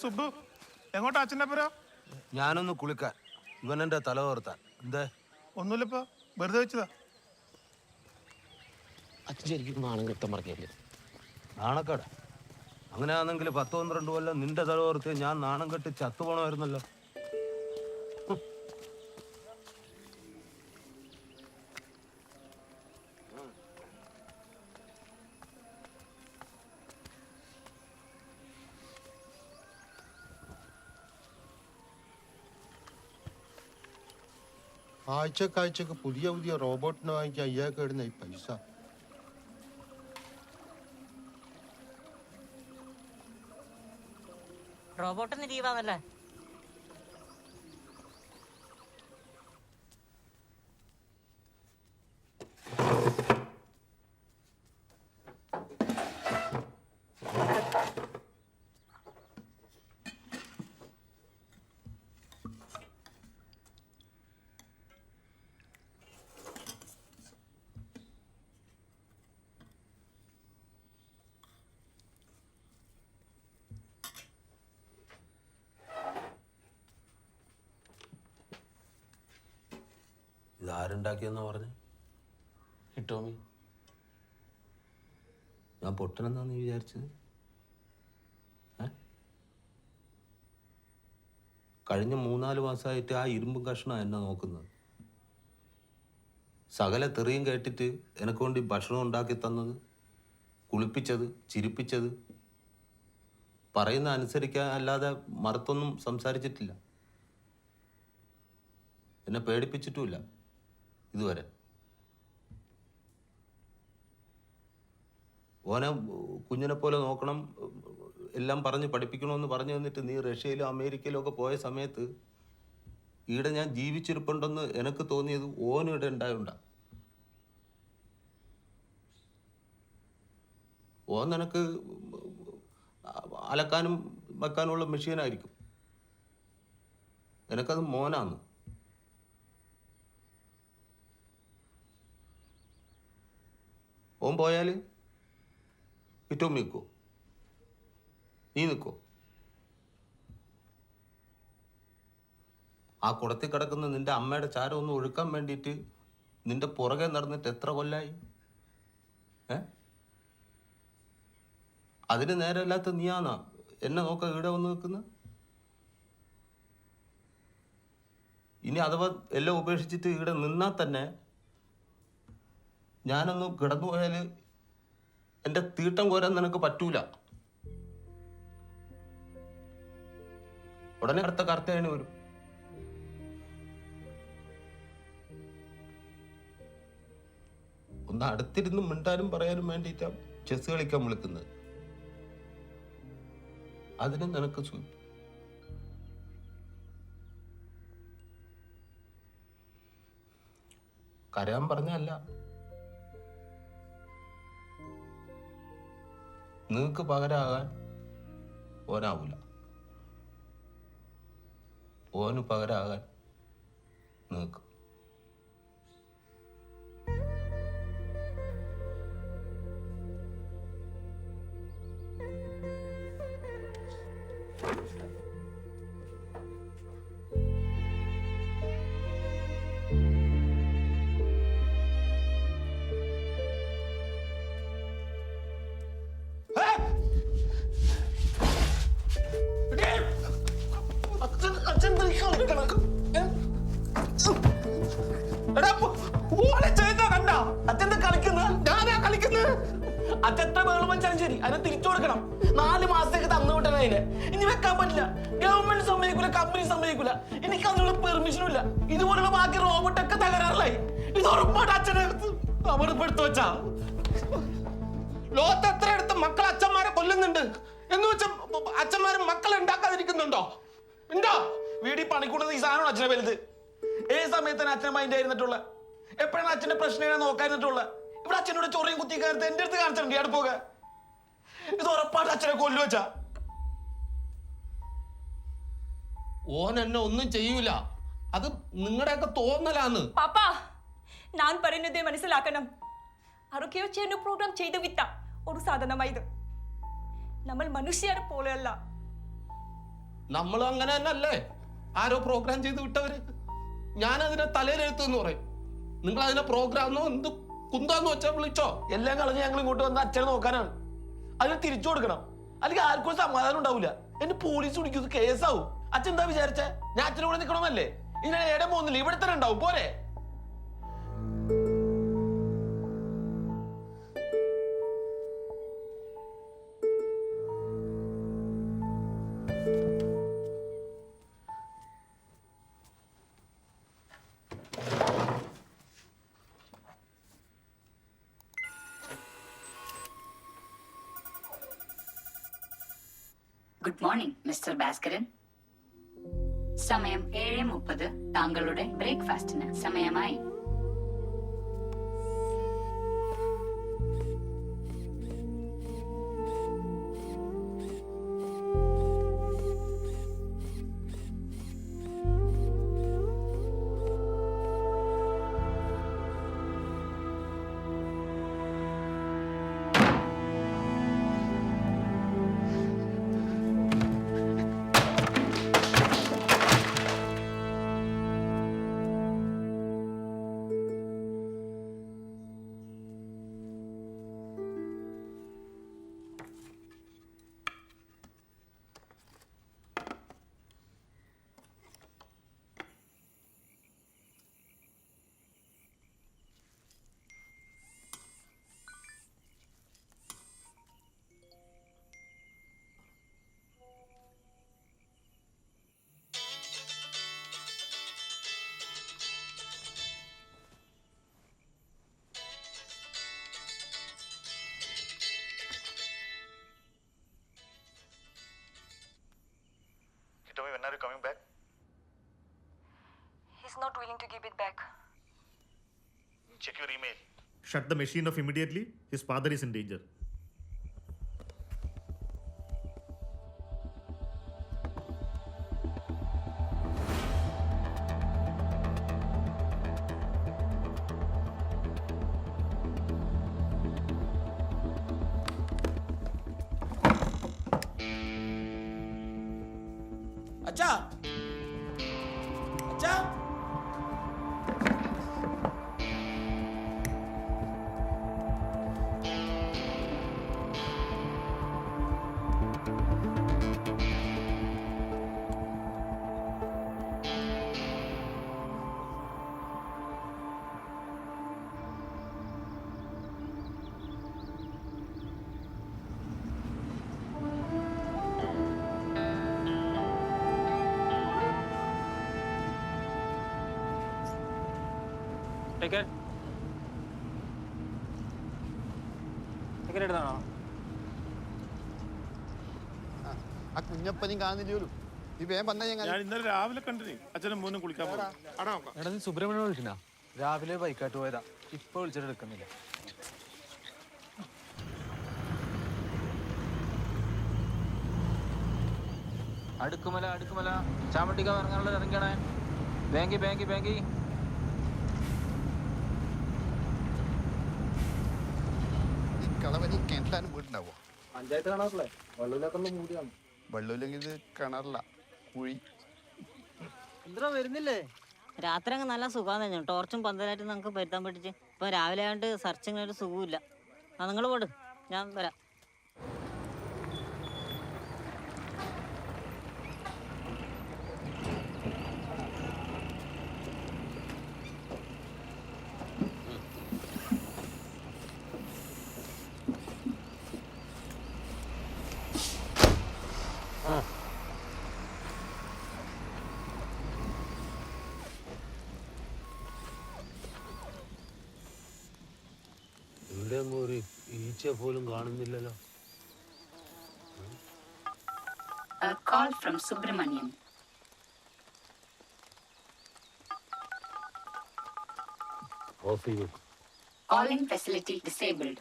സുബ്ബു എങ്ങോട്ടാ അച്ഛൻ്റെ പുര? ഞാനൊന്ന് കുളിക്കാൻ, ഇവനെന്റെ തല ഓർത്താൻ. എന്തേ? ഒന്നുമില്ലപ്പോ, വെറുതെ വെച്ചതാ. അച്ഛൻ ശരിക്കും നാണം കെട്ടം പറഞ്ഞല്ലേ? നാണക്കേടാ? അങ്ങനെയാണെങ്കിൽ 10-12 കൊല്ലം നിന്റെ തല ഓർത്ത് ഞാൻ നാണം കെട്ടി ചത്തുപോണമായിരുന്നല്ലോ. ആഴ്ചക്കാഴ്ചക്ക് പുതിയ പുതിയ റോബോട്ടിനെ വാങ്ങിക്കാൻ അയ്യാക്ക് ഇടുന്ന ഈ പൈസ. റോബോട്ടിന് ലീവാണല്ലേ? ഇതാരുണ്ടാക്കിയെന്നാ പറഞ്ഞു? ടോമി, ഞാൻ പൊട്ടനെന്നാ നീ വിചാരിച്ചത്? കഴിഞ്ഞ 3-4 മാസമായിട്ട് ആ ഇരുമ്പും കഷ്ണം എന്നെ നോക്കുന്നത്. സകല തെറിയും കേട്ടിട്ട് എനക്ക് വേണ്ടി ഭക്ഷണം ഉണ്ടാക്കി തന്നത്, കുളിപ്പിച്ചത്, ചിരിപ്പിച്ചത്, പറയുന്ന അനുസരിക്കാൻ അല്ലാതെ മറുത്തൊന്നും സംസാരിച്ചിട്ടില്ല. എന്നെ പേടിപ്പിച്ചിട്ടുമില്ല ഇതുവരെ. ഓനെ കുഞ്ഞിനെ പോലെ നോക്കണം, എല്ലാം പറഞ്ഞ് പഠിപ്പിക്കണമെന്ന് പറഞ്ഞു തന്നിട്ട് നീ റഷ്യയിലും അമേരിക്കയിലും ഒക്കെ പോയ സമയത്ത് ഈടെ ഞാൻ ജീവിച്ചിരിപ്പുണ്ടെന്ന് എനിക്ക് തോന്നിയത് ഓനും ഇവിടെ ഉണ്ടായുണ്ട. ഓൻ നിനക്ക് അലക്കാനും വെക്കാനുമുള്ള മെഷീനായിരിക്കും, എനിക്കത് മോനാന്ന്. ഓൻ പോയാൽ ഏറ്റവും നിൽക്കോ? നീ നിൽക്കോ? ആ കുടത്തിൽ കിടക്കുന്ന നിന്റെ അമ്മയുടെ ചാരം ഒന്ന് ഒഴുക്കാൻ വേണ്ടിയിട്ട് നിന്റെ പുറകെ നടന്നിട്ട് എത്ര കൊല്ലായി? അതിന് നേരമില്ലാത്ത നീയാന്നാ എന്നെ നോക്ക ഇവിടെ വന്ന് നിൽക്കുന്ന? ഇനി അഥവാ എല്ലാം ഉപേക്ഷിച്ചിട്ട് ഇവിടെ നിന്നാൽ തന്നെ ഞാനൊന്ന് കിടന്നു പോയാൽ എൻ്റെ തീട്ടം കോരാൻ നിനക്ക് പറ്റൂല. ഉടനെ അടുത്ത കർത്തേന് വരും. ഒന്ന് അടുത്തിരുന്ന് മിണ്ടാനും പറയാനും വേണ്ടിയിട്ടാ ചെസ് കളിക്കാൻ വിളിക്കുന്നത്. അതിന് നിനക്ക് കരയാൻ പറഞ്ഞല്ല, നിനക്ക് പകരാകാൻ ഓനാവൂല, ഓന് പകരാകാൻ നിനക്ക്. അച്ഛത്ര വേളം വെച്ചാലും ശരി, അതിനെ തിരിച്ചു കൊടുക്കണം. 4 മാസത്തേക്ക് തന്നു വിട്ടണ അതിനെ. ഇനി വെക്കാൻ പറ്റില്ല. ഗവൺമെന്റ് സമ്മതിക്കൂല, കമ്പനി സമ്മതിക്കൂല, എനിക്ക് അതിനുള്ള പെർമിഷനും ഇല്ല. ഇതുപോലുള്ള ബാക്കി റോബോട്ടൊക്കെ തകരാറിലായി. ഇത് ഉറപ്പായിട്ട് അച്ഛനെ അമർപ്പെടുത്തു വെച്ചാ. ലോകത്ത് എത്രയെടുത്ത് മക്കൾ അച്ഛന്മാരെ കൊല്ലുന്നുണ്ട് എന്ന് വെച്ചാ അച്ഛന്മാരും മക്കളെ ഉണ്ടാക്കാതിരിക്കുന്നുണ്ടോ? ഉണ്ടോ? വീടിൽ പണിക്കൂടുന്നത് ഈ സാധനമാണ് അച്ഛനെ വലുത്. ഏത് സമയത്താണ് അച്ഛനെ മൈൻഡ് ആയിരുന്നിട്ടുള്ള? എപ്പോഴാണ് അച്ഛന്റെ പ്രശ്നം നോക്കാതിരുന്നിട്ടുള്ള? ഇവിടെ അച്ഛനോട് ചൊറിയും കുത്തിക്കാരത്ത് എന്റെ അടുത്ത് കാണിച്ചിട്ടുണ്ട് ഇയാൾ പോക. ഇത് ഉറപ്പായിട്ട് അച്ഛനെ കൊല്ലു വെച്ചാ. ഓൻ എന്നെ ഒന്നും ചെയ്യൂല, അത് നിങ്ങളുടെയൊക്കെ തോന്നലാന്ന്. പാപ്പാ, ഞാൻ പറയുന്നത് മനസ്സിലാക്കണം. ആരൊക്കെയോ ചേർന്ന് പ്രോഗ്രാം ചെയ്തു വിട്ട ഒരു സാധനമായത്. നമ്മൾ മനുഷ്യരെ പോലെയല്ല. നമ്മളും അങ്ങനെ തന്നെ അല്ലേ? ആരോ പ്രോഗ്രാം ചെയ്ത് വിട്ടവര്. ഞാൻ അതിനെ തലയിലെഴുത്ത് എന്ന് പറയും. നിങ്ങൾ അതിനെ പ്രോഗ്രാമോ എന്ത് കുന്താന്ന് വെച്ചാൽ വിളിച്ചോ. എല്ലാം കളഞ്ഞ് ഞങ്ങൾ ഇങ്ങോട്ട് വന്ന് അച്ഛനെ നോക്കാനാണ്. അതിന് തിരിച്ചു കൊടുക്കണം, അല്ലെങ്കിൽ ആർക്കും സമാധാനം ഉണ്ടാവില്ല. എന്നെ പോലീസ് പിടിക്കുന്നത് കേസാവും. അച്ഛൻ എന്താ വിചാരിച്ചേ? ഞാൻ അച്ഛനെ കൂടെ നിൽക്കണമെന്നല്ലേ? ഇതിനെ എവിടെ പോകുന്നില്ല, ഇവിടെ തന്നെ ഉണ്ടാവും. പോരെ? Good morning mister Bhaskaran. സമയം 7:30. താങ്കളുടെ ബ്രേക്ക്ഫാസ്റ്റിന് സമയമായി. When are you coming back? He's not willing to give it back. Check your email. Shut the machine off immediately. His father is in danger. അച്ഛാ, അച്ഛാ, ടിക്കറ്റ് എടുത്താണോ? ആ കുഞ്ഞപ്പനും കാണുന്നില്ലല്ലോ. നീ വേഗം വന്നാ ഞാൻ ഇന്നലെ രാവിലെ കണ്ടിന് അച്ഛനും മോനും കുളിക്കാൻ പോകും. എടാ നീ സുബ്രഹ്മണ്യം വിളിക്കണ? രാവിലെ ബൈക്കായിട്ട് പോയതാ, ഇപ്പൊ വിളിച്ചിട്ട് എടുക്കുന്നില്ല. അടുക്കുമല അടുക്കുമല ചാമട്ടിക്ക ഇറങ്ങാനുള്ളത് ഇറങ്ങിക്കണേ. ബാങ്കി ബാങ്കി ബാങ്കി കളവനി കിണറ്റിലാനും വീട്ടുണ്ടാവോ? പഞ്ചായത്ത് കാണാറില്ലേ? വെള്ളൂലൊക്കെ മൂടിയാണ്. വെള്ളമില്ലെങ്കിൽ ഇത് കിണറില്ല, കുഴി. എന്താ വരുന്നില്ലേ? രാത്രി അങ്ങ് നല്ല സുഖം തന്നെ. ടോർച്ചും പന്തലായിട്ട് നമുക്ക് പരുത്താൻ പറ്റിച്ച്. ഇപ്പൊ രാവിലെ ആയതുകൊണ്ട് സെർച്ചിങ്ങിന് ഒരു സുഖമില്ല. ആ നിങ്ങൾ പോട്, ഞാൻ വരാം. ഇവിടെ ഒരു ഈച്ച പോലും കാണുന്നില്ലല്ലോ. A call from Subramanian. Of ചെയ്യൂ. Calling facility disabled.